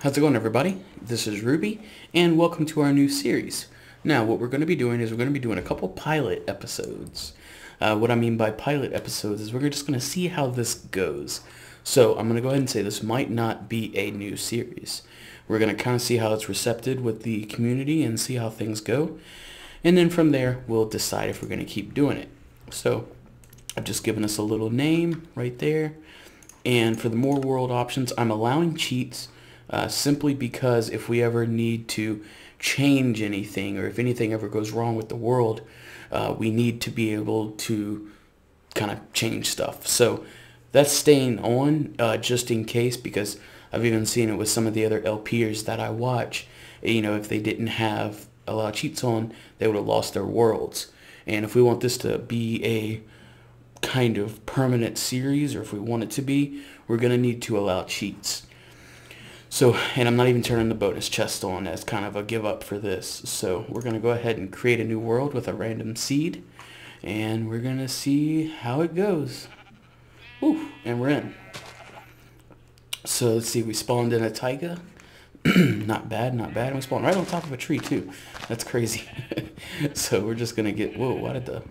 How's it going, everybody? This is Ruby, and welcome to our new series. Now, what we're going to be doing is we're going to be doing a couple pilot episodes. What I mean by pilot episodes is we're just going to see how this goes. So I'm going to go ahead and say this might not be a new series. We're going to kind of see how it's recepted with the community and see how things go. And then from there, we'll decide if we're going to keep doing it. So I've just given us a little name right there. And for the more world options, I'm allowing cheats simply because if we ever need to change anything or if anything ever goes wrong with the world, we need to be able to kind of change stuff. So that's staying on just in case, because I've even seen it with some of the other LPers that I watch. You know, if they didn't have a lot of cheats on, they would have lost their worlds. And if we want this to be a kind of permanent series, or if we want it to be, we're going to need to allow cheats. So, and I'm not even turning the bonus chest on as kind of a give up for this. So we're going to go ahead and create a new world with a random seed, and we're going to see how it goes. Ooh, and we're in. So let's see, we spawned in a taiga. Not bad, not bad. And we spawned right on top of a tree too. That's crazy. So we're just going to get, whoa, why did the,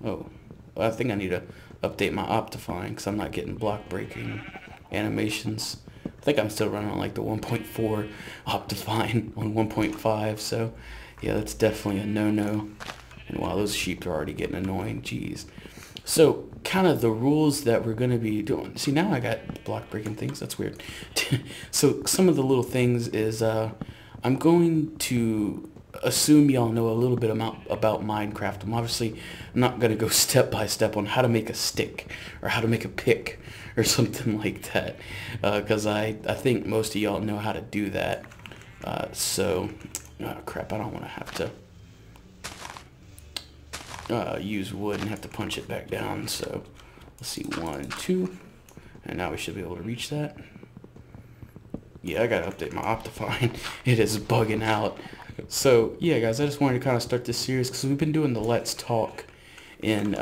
oh, well, I think I need to update my Optifine because I'm not getting block breaking animations. I think I'm still running on like the 1.4 Optifine on 1.5, so yeah, that's definitely a no-no. And wow, those sheep are already getting annoying, jeez. So kind of the rules that we're going to be doing. See, now I got block breaking things, that's weird. So some of the little things is I'm going to assume y'all know a little bit about Minecraft. I'm obviously not going to go step by step on how to make a stick or how to make a pick or something like that, because I think most of y'all know how to do that. So crap, I don't want to have to use wood and have to punch it back down. So let's see, 1, 2, and now we should be able to reach that. Yeah, I gotta update my Optifine. It is bugging out. So yeah, guys, I just wanted to kind of start this series because we've been doing the Let's Talk in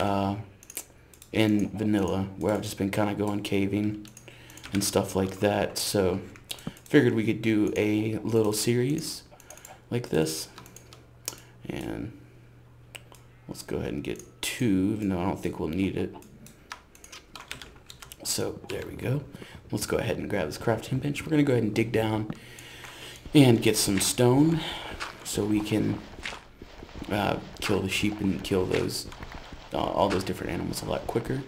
vanilla, where I've just been kind of going caving and stuff like that. So figured we could do a little series like this, and let's go ahead and get 2, even though I don't think we'll need it. So there we go. Let's go ahead and grab this crafting bench. We're gonna go ahead and dig down and get some stone so we can kill the sheep and kill those all those different animals a lot quicker.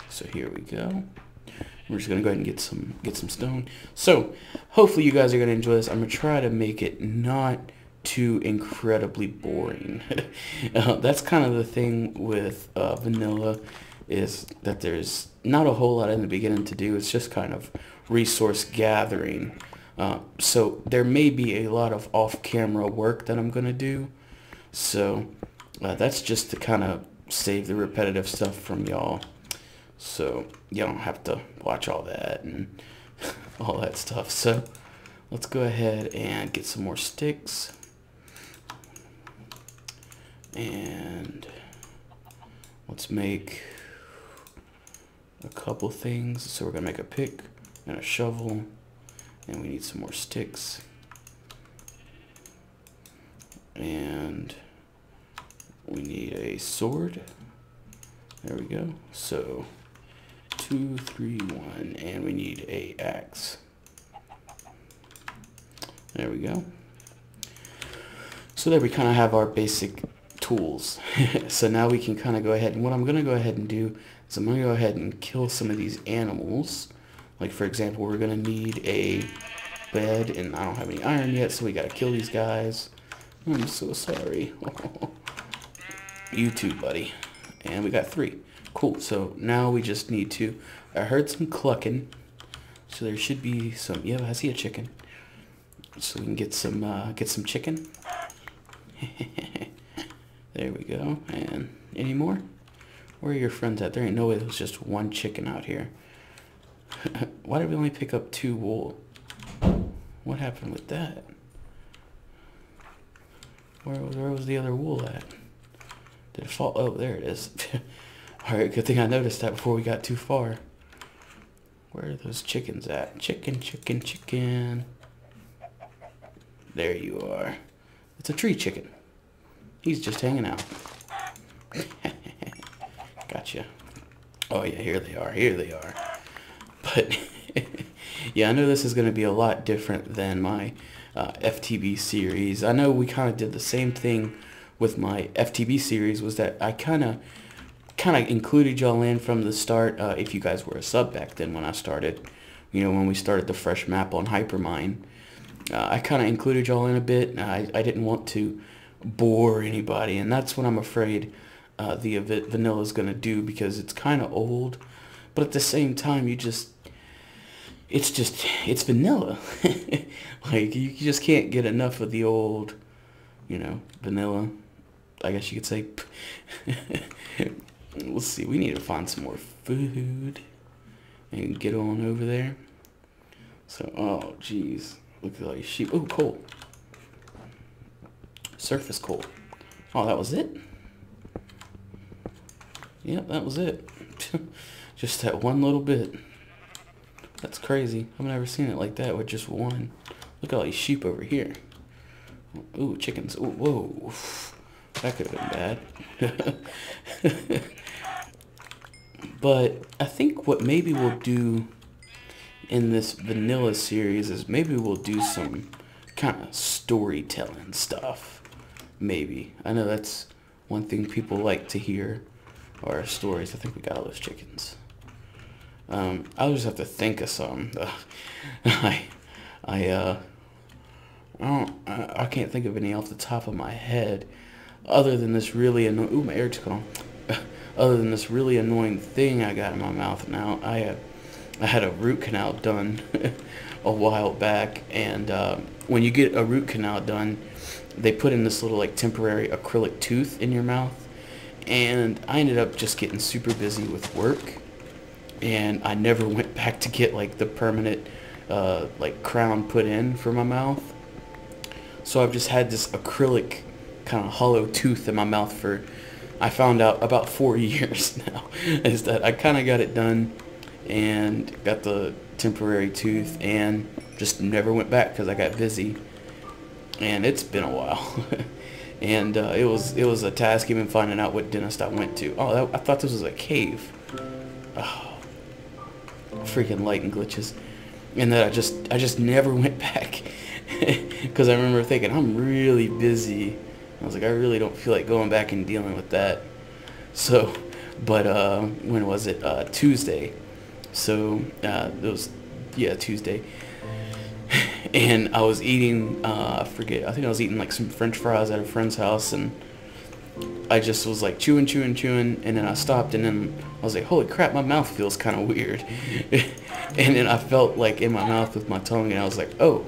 So here we go. We're just gonna go ahead and get some stone. So hopefully you guys are gonna enjoy this. I'm gonna try to make it not too incredibly boring. That's kind of the thing with vanilla, is that there's not a whole lot in the beginning to do. It's just kind of resource gathering. So there may be a lot of off-camera work that I'm gonna do. So that's just to kind of save the repetitive stuff from y'all, so you don't have to watch all that and all that stuff. So let's go ahead and get some more sticks, and let's make a couple things. So we're gonna make a pick and a shovel, and we need some more sticks, and we need a sword. There we go. So 2, 3, 1, and we need a axe. There we go. So there we kind of have our basic tools. So now we can kind of go ahead, and what I'm going to go ahead and do is I'm going to go ahead and kill some of these animals. Like for example, we're going to need a bed, and I don't have any iron yet, so we got to kill these guys. I'm so sorry. You too, buddy. And we got 3. Cool. So now we just need to, I heard some clucking, so there should be some, yeah, I see a chicken. So we can get some chicken. There we go. And any more? Where are your friends at? There ain't no way there's just one chicken out here. Why did we only pick up 2 wool? What happened with that? Where was the other wool at? Did it fall? Oh, there it is. Alright, good thing I noticed that before we got too far. Where are those chickens at? Chicken, chicken, chicken. There you are. It's a tree chicken. He's just hanging out. Gotcha. Oh yeah, here they are. Here they are. But yeah, I know this is going to be a lot different than my FTB series. I know we kind of did the same thing with my FTB series, was that I kind of included y'all in from the start. If you guys were a sub back then when I started, you know, when we started the fresh map on Hypermine, I kind of included y'all in a bit. I didn't want to bore anybody, and that's what I'm afraid the vanilla is going to do, because it's kind of old, but at the same time, it's vanilla. Like, you just can't get enough of the old, you know, vanilla, I guess you could say. Let's see, we need to find some more food and get on over there. So, oh, jeez. Look at all these sheep. Oh, coal. Surface coal. Oh, that was it? Yep, that was it. Just that one little bit. That's crazy. I've never seen it like that with just one. Look at all these sheep over here. Ooh, chickens. Ooh, whoa. That could have been bad. But I think what maybe we'll do in this vanilla series is maybe we'll do some kind of storytelling stuff. Maybe. I know that's one thing people like to hear, are stories. I think we got all those chickens. I'll just have to think of some. I can't think of any off the top of my head, other than this really annoying. Ooh, my air took on. Other than this really annoying thing I got in my mouth now. I had a root canal done a while back, and when you get a root canal done, they put in this little like temporary acrylic tooth in your mouth, and I ended up just getting super busy with work, and I never went back to get like the permanent like crown put in for my mouth. So I've just had this acrylic kind of hollow tooth in my mouth for, I found out, about 4 years now. Is that I kind of got it done and got the temporary tooth and just never went back because I got busy, and it's been a while. And it was a task even finding out what dentist I went to. Oh, I thought this was a cave. Oh, freaking light and glitches. And that I just never went back because I remember thinking, I'm really busy. I was like, I really don't feel like going back and dealing with that. So, but when was it? Tuesday. So it was, yeah, Tuesday. And I was eating, I forget, I think I was eating like some French fries at a friend's house, and I just was like chewing, and then I stopped, and then I was like, holy crap, my mouth feels kind of weird. And then I felt like in my mouth with my tongue, and I was like, oh,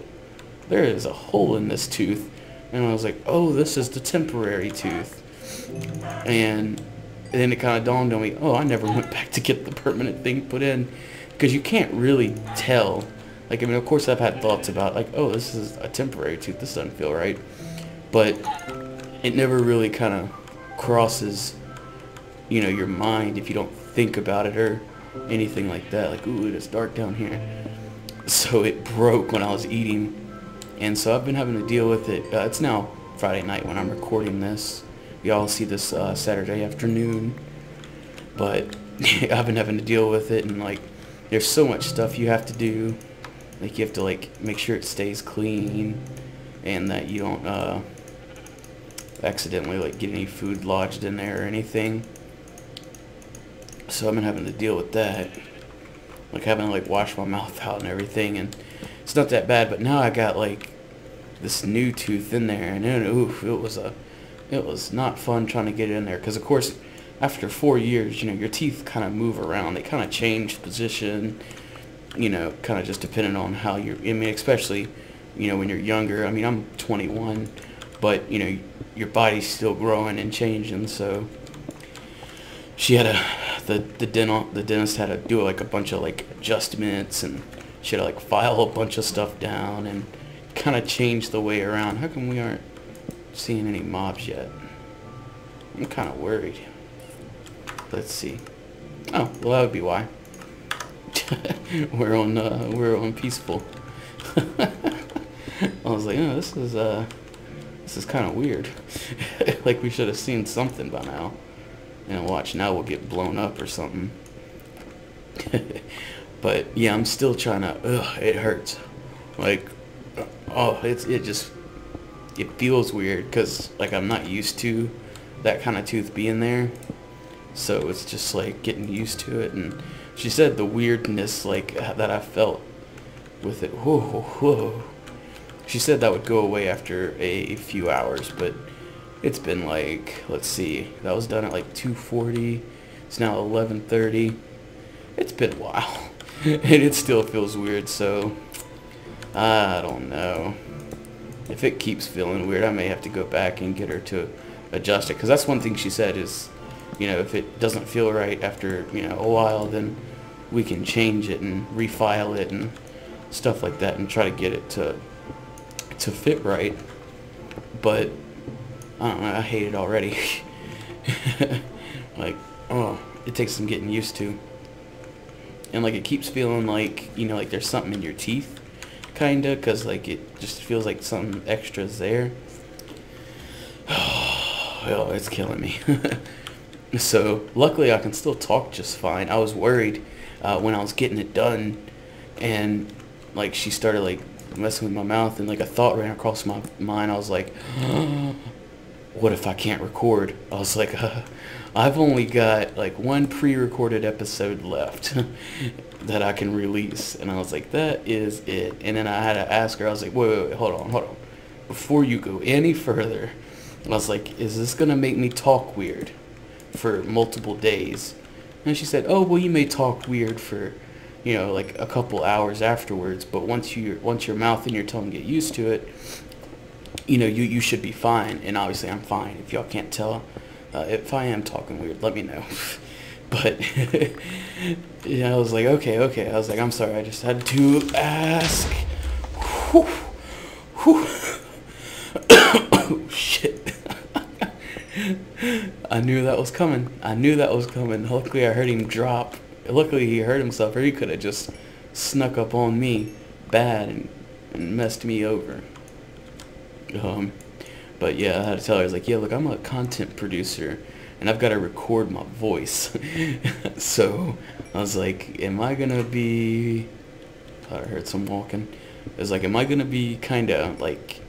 there is a hole in this tooth. And I was like, oh, this is the temporary tooth. And then it kind of dawned on me, oh, I never went back to get the permanent thing put in, because you can't really tell. Like, I mean, of course I've had thoughts about, like, oh, this is a temporary tooth, this doesn't feel right. But it never really kind of crosses, you know, your mind if you don't think about it or anything like that. Like, ooh, it's dark down here. So it broke when I was eating, and so I've been having to deal with it. It's now Friday night when I'm recording this. Y'all see this Saturday afternoon. But I've been having to deal with it, and, like, there's so much stuff you have to do. Like, you have to, like, make sure it stays clean, and that you don't accidentally, like, get any food lodged in there or anything. So I've been having to deal with that, like having to, like, wash my mouth out and everything, and it's not that bad. But now I got, like, this new tooth in there, and then, oof, it was not fun trying to get it in there, because of course after 4 years, you know, your teeth kind of move around, they kind of change position, you know, kind of just depending on how you're, I mean, especially, you know, when you're younger. I mean, I'm 21, but, you know, your body's still growing and changing. So she had the dentist had to do like a bunch of like adjustments, and she had to like file a bunch of stuff down and kind of change the way around. How come we aren't seeing any mobs yet? I'm kind of worried. Let's see. Oh, well, that would be why. we're on peaceful. I was like, oh, this is kind of weird. Like we should have seen something by now. And watch, now we'll get blown up or something. But yeah, I'm still trying to. Ugh, it hurts. Like, oh, it feels weird because like I'm not used to that kind of tooth being there. So it's just like getting used to it. And she said the weirdness like that I felt with it. Whoa, whoa. She said that would go away after a few hours, but it's been like, let's see, that was done at like 2:40. It's now 11:30. It's been a while, and it still feels weird. So I don't know. If it keeps feeling weird, I may have to go back and get her to adjust it, because that's one thing she said is, you know, if it doesn't feel right after, you know, a while, then we can change it and refile it and stuff like that and try to get it to fit right. But I don't know, I hate it already. Like, oh, it takes some getting used to. And like it keeps feeling like, you know, like there's something in your teeth, kinda, because like it just feels like something extra's there. Oh, it's killing me. So luckily I can still talk just fine. I was worried when I was getting it done, and like she started like messing with my mouth, and like a thought ran across my mind. I was like, what if I can't record? I was like, I've only got like one pre-recorded episode left that I can release. And I was like, that is it. And then I had to ask her, I was like, wait, hold on. Before you go any further, I was like, is this going to make me talk weird for multiple days? And she said, oh, well, you may talk weird for, you know, like a couple hours afterwards, but once your mouth and your tongue get used to it, you know, you should be fine. And obviously I'm fine. If y'all can't tell, if I am talking weird, let me know. But yeah, I was like, okay. I was like, I'm sorry, I just had to ask. Whew. Oh, shit. I knew that was coming. Luckily I heard him drop. Luckily he hurt himself, or he could have just snuck up on me bad and messed me over. But yeah, I had to tell her, I was like, yeah, look, I'm a content producer, and I've got to record my voice. So I was like, am I going to be... I heard some walking. I was like, am I going to be kind of like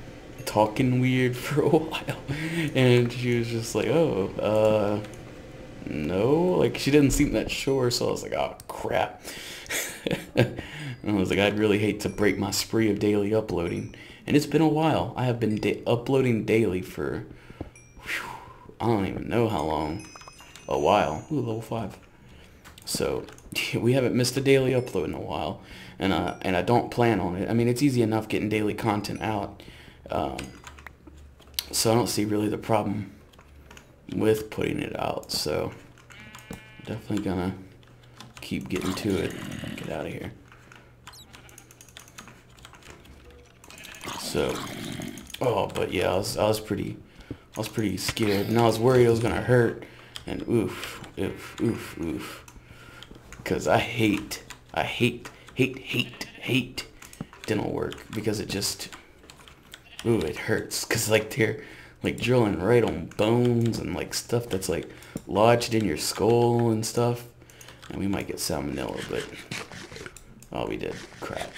talking weird for a while? And she was just like, oh, no. Like, she didn't seem that sure, so I was like, oh, crap. And I was like, I'd really hate to break my spree of daily uploading. And it's been a while. I have been uploading daily for, I don't even know how long. A while. Ooh, level 5. So, we haven't missed a daily upload in a while. And I don't plan on it. I mean, it's easy enough getting daily content out. So I don't see really the problem with putting it out. So, definitely gonna keep getting to it. Get out of here. So, oh, but yeah, I was pretty scared, and I was worried it was gonna hurt, and oof, because I hate dental work, because it just, ooh, it hurts, because like they're like drilling right on bones and like stuff that's like lodged in your skull and stuff, and we might get salmonella, but oh, we did, crap.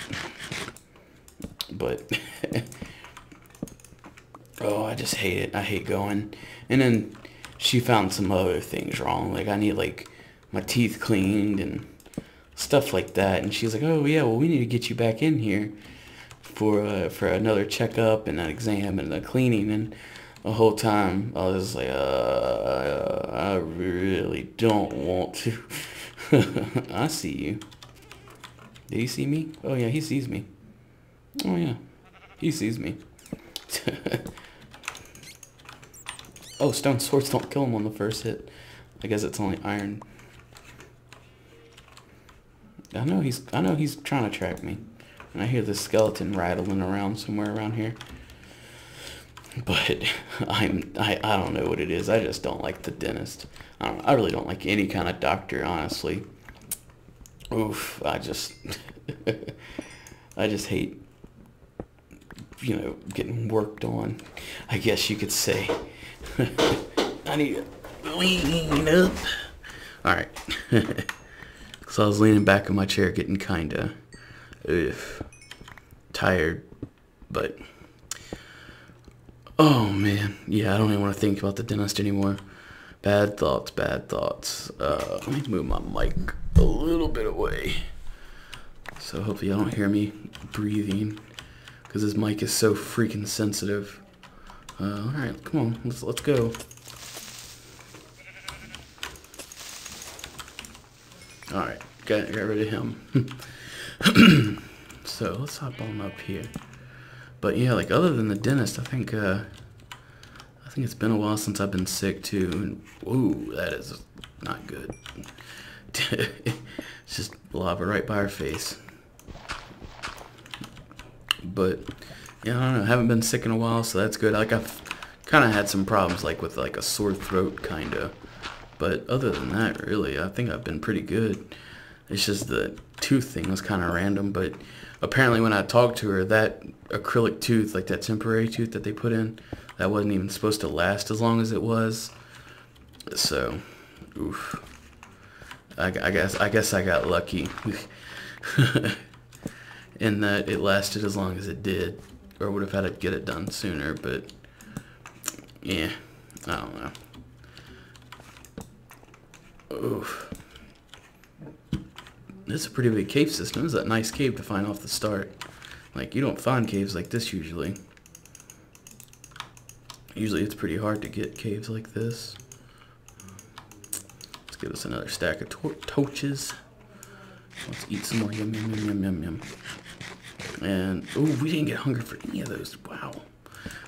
But oh, I just hate it. I hate going. And then she found some other things wrong. Like I need like my teeth cleaned and stuff like that. And she's like, oh yeah, well we need to get you back in here for another checkup and an exam and a cleaning. And the whole time I was like, I really don't want to. I see you. Did he see me? Oh yeah, he sees me. Oh yeah, he sees me. Oh, stone swords don't kill him on the first hit. I guess it's only iron. I know he's trying to track me. And I hear the skeleton rattling around somewhere around here. But I don't know what it is. I just don't like the dentist. I really don't like any kind of doctor, honestly. Oof, I just I just hate, getting worked on, I guess you could say. I need to lean up. Alright. So I was leaning back in my chair getting kinda tired, but oh man, yeah, I don't even want to think about the dentist anymore. Bad thoughts, bad thoughts. Let me move my mic a little bit away, so hopefully y'all don't hear me breathing, because this mic is so freaking sensitive. Alright, come on, let's go. Alright, got rid of him. So let's hop on up here. But yeah, like other than the dentist, I think it's been a while since I've been sick too. And whoa, that is not good. It's just lava right by our face. But yeah, I don't know. I haven't been sick in a while, so that's good. Like I've kind of had some problems, like with like a sore throat, kinda. But other than that, really, I think I've been pretty good. It's just the tooth thing was kind of random, but apparently when I talked to her, that acrylic tooth, like that temporary tooth that they put in, that wasn't even supposed to last as long as it was. So, oof. I guess I got lucky in that it lasted as long as it did, or would have had to get it done sooner. But yeah, I don't know. Oof. This is a pretty big cave system. This is a nice cave to find off the start. Like, you don't find caves like this usually. Usually it's pretty hard to get caves like this. Let's give us another stack of torches. Let's eat some more. Yum, yum, yum, yum, yum, yum. And, oh, we didn't get hungry for any of those. Wow.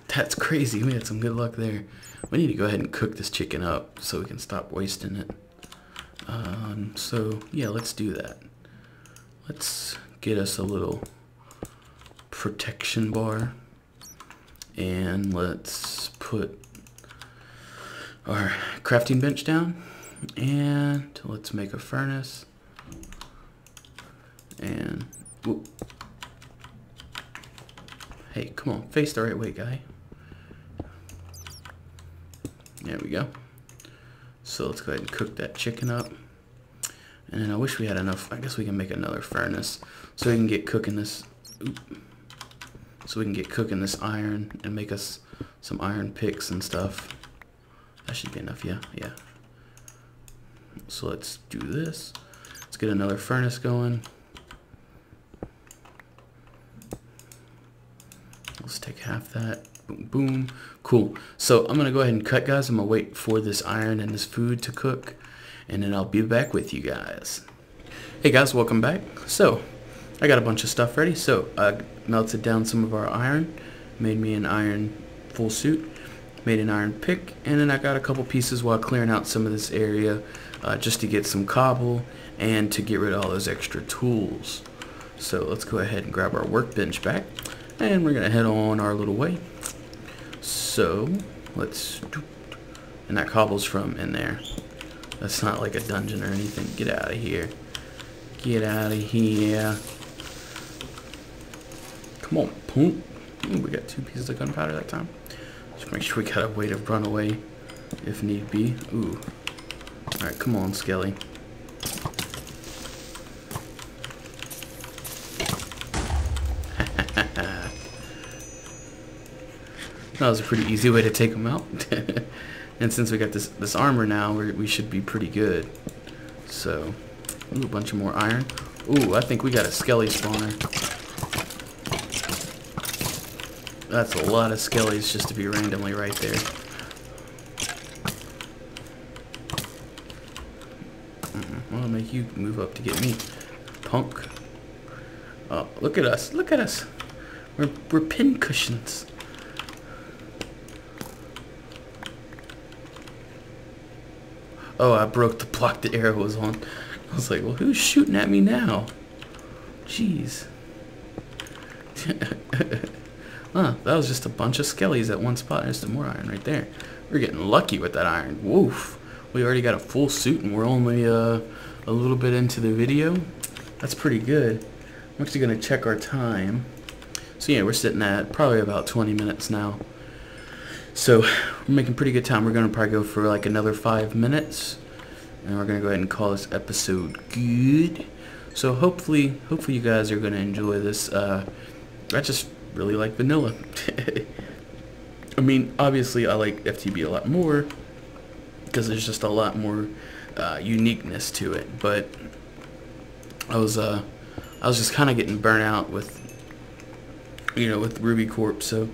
That's crazy. We had some good luck there. We need to go ahead and cook this chicken up so we can stop wasting it. So yeah, let's do that. Let's get us a little protection bar, and let's put our crafting bench down, and let's make a furnace. And whoop. Hey, come on, face the right way, guy. There we go. So let's go ahead and cook that chicken up. And then I wish we had enough. I guess we can make another furnace so we can get cooking this. So we can get cooking this iron and make us some iron picks and stuff. That should be enough, yeah, yeah. So let's do this. Let's get another furnace going. Let's take half that. Boom, boom. Cool. So I'm going to go ahead and cut, guys. I'm going to wait for this iron and this food to cook, and then I'll be back with you guys. Hey guys, welcome back. So I got a bunch of stuff ready. So I melted down some of our iron, made me an iron full suit, made an iron pick, and then I got a couple pieces while clearing out some of this area just to get some cobble and to get rid of all those extra tools. So let's go ahead and grab our workbench back, and we're going to head on our little way. So let's, and that cobble's from in there. That's not like a dungeon or anything. Get out of here. Get out of here. Come on, boom. Ooh, we got 2 pieces of gunpowder that time. Just make sure we got a way to run away if need be. Ooh. Alright, come on, Skelly. That was a pretty easy way to take them out. And since we got this armor now, we should be pretty good. So, ooh, a bunch of more iron. Ooh, I think we got a skelly spawner. That's a lot of skellies just to be randomly right there. I'll make you move up to get me, punk. Oh, look at us! Look at us! We're pin cushions. Oh, I broke the block the arrow was on. I was like, well, who's shooting at me now? Jeez. Huh, that was just a bunch of skellies at one spot. There's some more iron right there. We're getting lucky with that iron. Woof. We already got a full suit, and we're only a little bit into the video. That's pretty good. I'm actually going to check our time. So yeah, we're sitting at probably about 20 minutes now. So we're making pretty good time. We're going to probably go for like another 5 minutes. And we're going to go ahead and call this episode good. So hopefully you guys are going to enjoy this. I just really like vanilla. I mean, obviously I like FTB a lot more because there's just a lot more uniqueness to it. But I was just kind of getting burnt out with, with Ruby Corp, so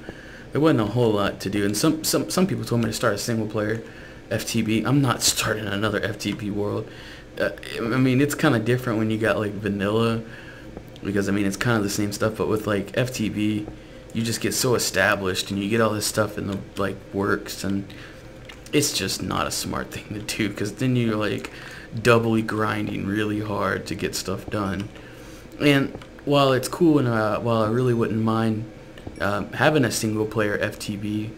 there wasn't a whole lot to do. And some people told me to start a single player FTB. I'm not starting another FTB world. I mean, it's kind of different when you got like vanilla, because I mean it's kind of the same stuff, but with like FTB, you just get so established and you get all this stuff in the like works, and it's just not a smart thing to do, because then you're like doubly grinding really hard to get stuff done. And while it's cool, and while I really wouldn't mind having a single player FTB,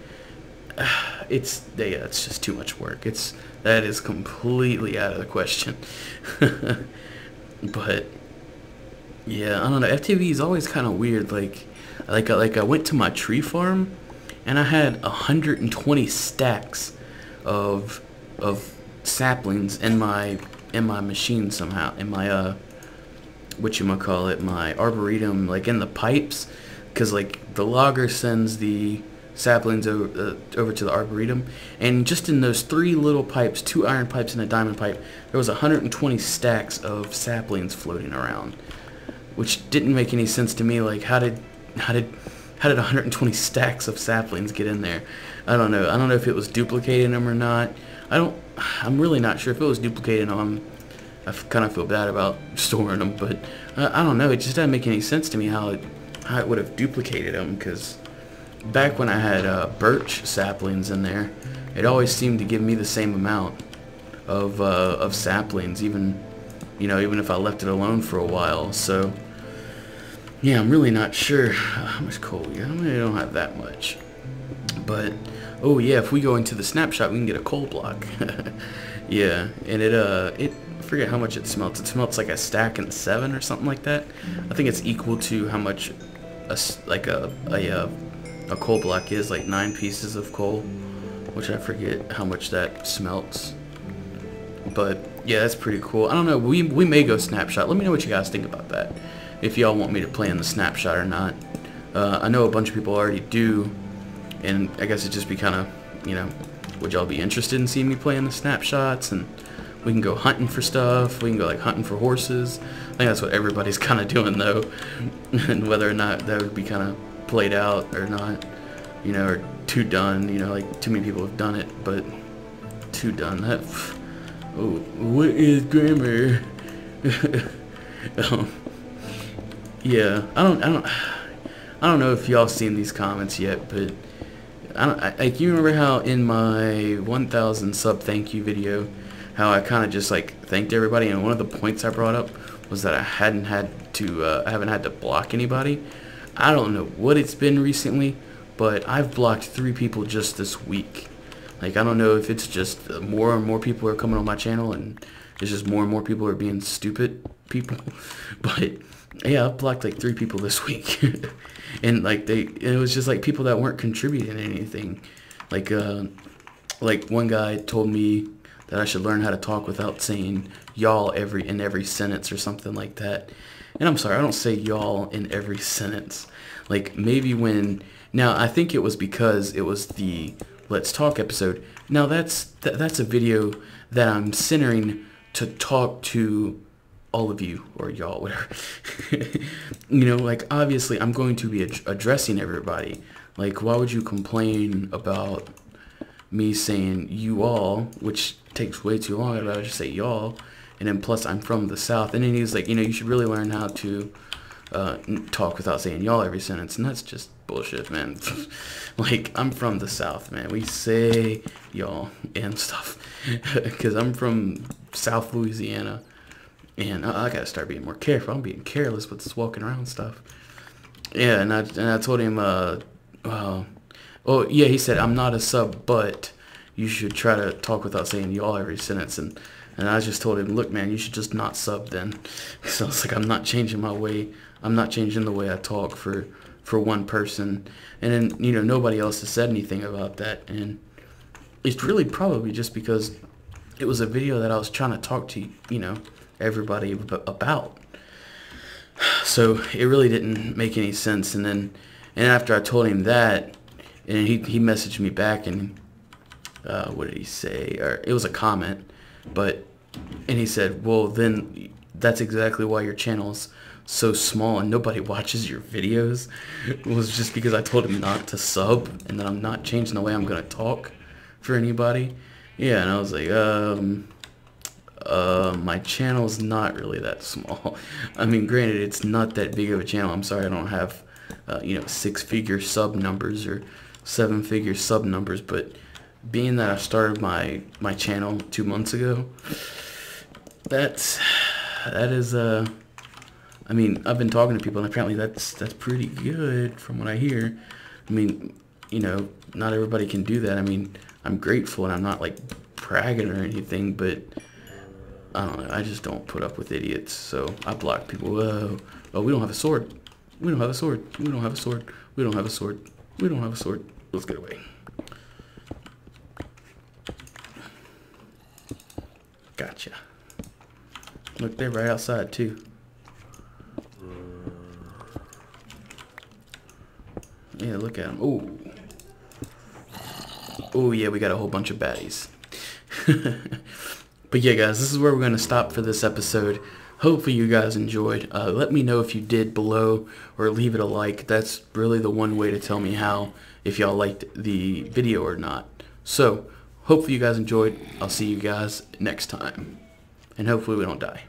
it's just too much work. That is completely out of the question. But yeah, I don't know. FTB is always kind of weird. Like I went to my tree farm, and I had 120 stacks of saplings in my machine somehow, in my my arboretum, like in the pipes, because like the logger sends the saplings over to the arboretum, and just in those 3 little pipes, 2 iron pipes and a diamond pipe, there was 120 stacks of saplings floating around, which didn't make any sense to me. Like how did 120 stacks of saplings get in there? I don't know if it was duplicating them or not. I'm really not sure. If it was duplicating them, I kind of feel bad about storing them, but I don't know. It just doesn't make any sense to me how it would have duplicated them, because back when I had birch saplings in there, it always seemed to give me the same amount of saplings, even if I left it alone for a while. So yeah, I'm really not sure how much coal we got. I mean, I don't have that much, but oh yeah, if we go into the snapshot, we can get a coal block. Yeah, and it I forget how much it smelts. It smelts like a stack and 7 or something like that. I think it's equal to how much a coal block is, like 9 pieces of coal, which I forget how much that smelts. But yeah, that's pretty cool. I don't know, we may go snapshot. Let me know what you guys think about that, if y'all want me to play in the snapshot or not. I know a bunch of people already do, and I guess it'd just be kind of, would y'all be interested in seeing me play in the snapshots? And we can go hunting for stuff. We can go like hunting for horses. I think that's what everybody's kind of doing though. And whether or not that would be kind of played out or not, or too done, like too many people have done it, but too done. That, oh, what is grammar? Yeah, I don't know if y'all seen these comments yet, but like, you remember how in my 1,000 sub thank you video, how I kind of just like thanked everybody, and one of the points I brought up was that I haven't had to block anybody. I don't know what it's been recently, but I've blocked 3 people just this week. Like, I don't know if it's just more and more people are coming on my channel, and it's just more and more people are being stupid people. But yeah, I've blocked like 3 people this week. And like it was just like people that weren't contributing anything. Like one guy told me that I should learn how to talk without saying y'all in every sentence or something like that. And I'm sorry, I don't say y'all in every sentence. Like, maybe now I think it was because it was the Let's Talk episode. Now that's a video that I'm centering to talk to all of you, or y'all, whatever. Like, obviously I'm going to be addressing everybody. Like, why would you complain about me saying you all, which takes way too long? I'd rather just say y'all. And then plus I'm from the South. And then he's like, you should really learn how to talk without saying y'all every sentence. And that's just bullshit, man. Like, I'm from the South, man. We say y'all and stuff. Because I'm from South Louisiana. And I gotta start being more careful. I'm being careless with this walking around stuff. Yeah, and I told him, yeah, he said, I'm not a sub, but you should try to talk without saying y'all every sentence. And And I just told him, look, man, you should just not sub then. So it's like, I'm not changing my way. I'm not changing the way I talk for one person. And then, you know, nobody else has said anything about that. And it's really probably just because it was a video that I was trying to talk to, you know, everybody about. So it really didn't make any sense. And after I told him that, and he messaged me back, and what did he say? Or it was a comment, and he said, well, then that's exactly why your channel's so small and nobody watches your videos. It was just because I told him not to sub, and that I'm not changing the way I'm gonna talk for anybody. Yeah, and I was like, my channel's not really that small. I mean, granted, it's not that big of a channel. I'm sorry I don't have, you know, 6-figure sub numbers or 7-figure sub numbers, but being that I started my channel 2 months ago, that is I mean, I've been talking to people, and apparently that's pretty good from what I hear. I mean, you know, not everybody can do that. I mean, I'm grateful, and I'm not like bragging or anything, but I don't know, I just don't put up with idiots, so I block people. Oh, we don't have a sword. We don't have a sword. We don't have a sword. We don't have a sword. We don't have a sword. Let's get away. Gotcha. Look, they're right outside, too. Yeah, look at them. Ooh. Oh, yeah, we got a whole bunch of baddies. But yeah, guys, this is where we're going to stop for this episode. Hopefully you guys enjoyed. Let me know if you did below, or leave it a like. That's really the one way to tell me if y'all liked the video or not. So, hopefully you guys enjoyed. I'll see you guys next time. And hopefully we don't die.